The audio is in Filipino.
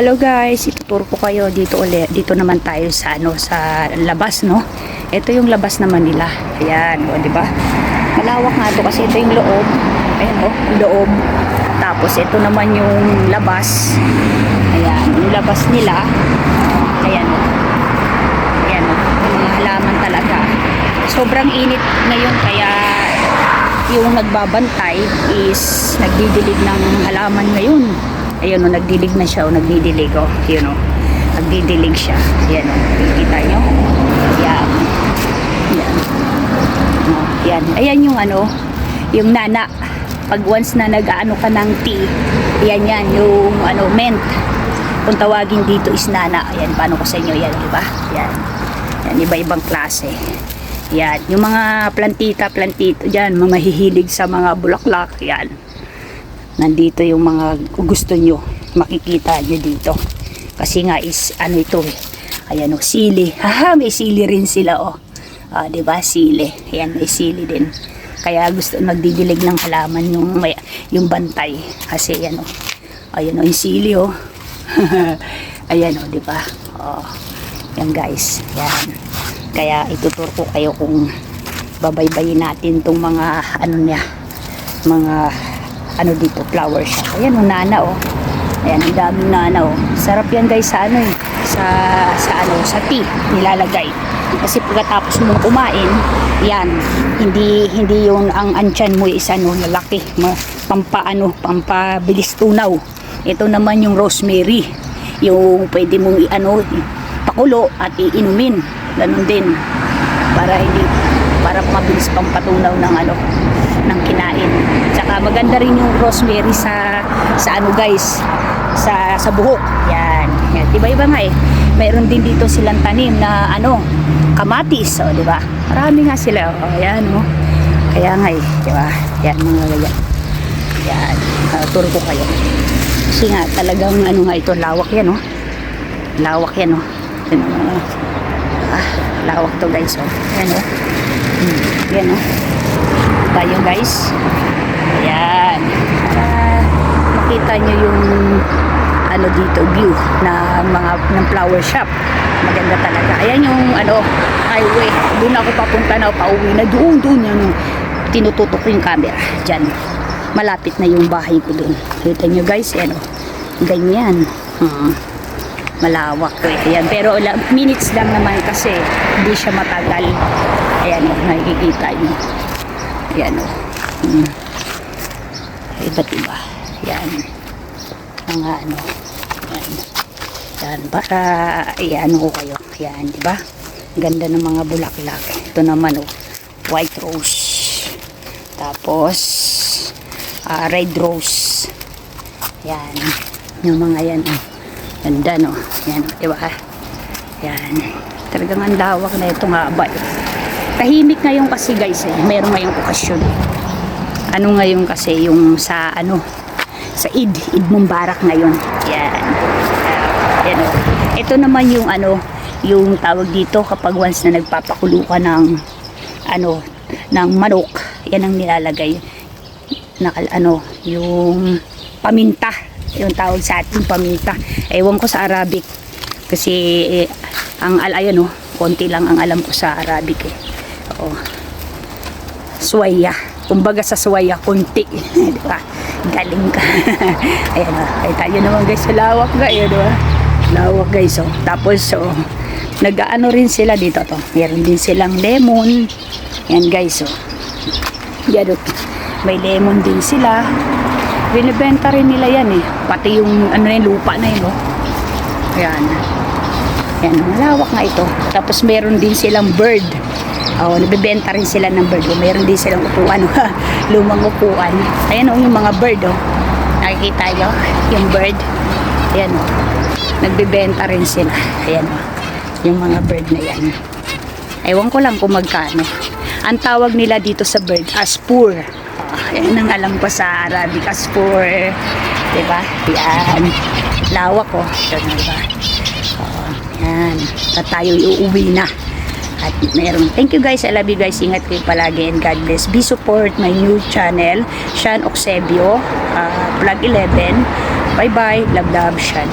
Hello guys, ituturo ko kayo dito ulit. Dito naman tayo sa sa labas, no. Ito yung labas naman nila. Ayan, o, di ba? Malawak nga to kasi ito yung loob. Ayan, oh, loob. Tapos ito naman yung labas. Ayan, yung labas nila. Ayan, oh. Ayan, oh. Yung mga halaman talaga. Sobrang init ngayon kaya yung nagbabantay is nagdidilig ng halaman ngayon. Ayun o, nagdilig na siya o nagdidilig o. Yun o, nagdidilig siya. Yan o, kita nyo. Yan. Yan. O, yan. Ayan yung yung nana. Pag once na nag-ano ka ng tea, yan yan, yung mint. Kung tawagin dito is nana. Ayan, paano ko sa inyo yan, diba? Yan. Yan, iba-ibang klase. Yan, yung mga plantito dyan, mga hihilig sa mga bulaklak, yan. Nandito yung mga gusto nyo, makikita nyo dito. Kasi nga is, ito eh. Ayan o, sili. Haha, may sili rin sila o. Diba, sili. Ayan, may sili din. Kaya gusto magdidilig ng halaman yung bantay. Kasi ayan o. Ayan o, yung sili o. Ayan o, diba? Yan guys. Yan. Kaya ituturo ko kayo kung babaybayin natin tong mga mga dito, flower shop. Ayan o, nana o. Ayan, ang daming nana o. Sarap yan guys sa sa tea nilalagay. Kasi pagkatapos mong kumain, yan, hindi yung ang antyan mo is lalaki, pampabilis tunaw. Ito naman yung rosemary, yung pwede mong pakulo at iinumin. Ganun din para mabilis pampatunaw ng kinain. Tsaka maganda rin yung rosemary sa guys, sa buhok. Yan. Yan. Iba-iba nga eh. Mayroon din dito silang tanim na kamatis, di ba? Marami nga sila. Yan, oh. Kaya nga eh, di ba? Yan, mga ganyan. Yan. Turo ko kayo. Kasi nga talagang nga ito, lawak yan, oh. Lawak yan, oh. Lawak to guys, oh. Yan, oh. Yan, oh. Tayo guys. Ayan. Para makita nyo yung dito view ng flower shop. Maganda talaga. Ayan yung highway. Doon ako papunta na pauwi na doon yan. Tinututok ko yung camera. Diyan. Malapit na yung bahay ko doon. Kita nyo guys. Ayan, oh. Ganyan. Malawak to eh. Ayan. Pero minutes lang naman kasi hindi siya matagal. Ayan o. Nakikita nyo. Ayan o. Iba't iba. Yan. Mga yan. Yan. Para iano ko kayo. Yan. Diba? Ganda ng mga bulaklak. Ito naman o. White rose. Tapos red rose. Yan. Yung mga yan o. Ganda no. Yan. Diba? Yan. Talagang ang lawak na ito nga ba. Tahimik ngayon kasi guys eh. Meron ngayong okasyon. Ngayon kasi yung sa sa Eid Mubarak ngayon. Yan. Yan o. Ito naman yung yung tawag dito kapag once na nagpapakulo ka ng ng manok. Yan ang nilalagay. Yung paminta. Yung tawag sa ating paminta. Ewan ko sa Arabic. Kasi ayan o. Konti lang ang alam ko sa Arabic eh. Suwaya. Kumbaga sa suwaya, konti. Diba? Galing ka. Ayan o. Ay tayo naman guys sa lawak ga. Ayan o. Lawak guys o. Tapos nag-ano rin sila dito to. Meron din silang lemon. Ayan guys o. Yan o. May lemon din sila. Binibenta rin nila yan eh. Pati yung lupa na yun o. Ayan. Ayan. Malawak nga ito. Tapos meron din silang bird. Nabibenta rin sila ng bird. Meron din silang upuan. Lumang upuan. Ayan o, yung mga bird o. Nakikita nyo? Yung bird. Ayan o. Nagbibenta rin sila. Ayan o. Yung mga bird na yan. Ewan ko lang kung magkano. Ang tawag nila dito sa bird, aspur. Ayan ang alam ko sa Arabic, aspur. Diba? Yan. Lawak o. Diba? Yan. At tayo iuwi na. At meron. Thank you guys. I love you guys. Ingat kayo palagi and God bless. Be support my new channel, Shan Oxebio, Vlog 11. Bye bye. Love, love, Shan.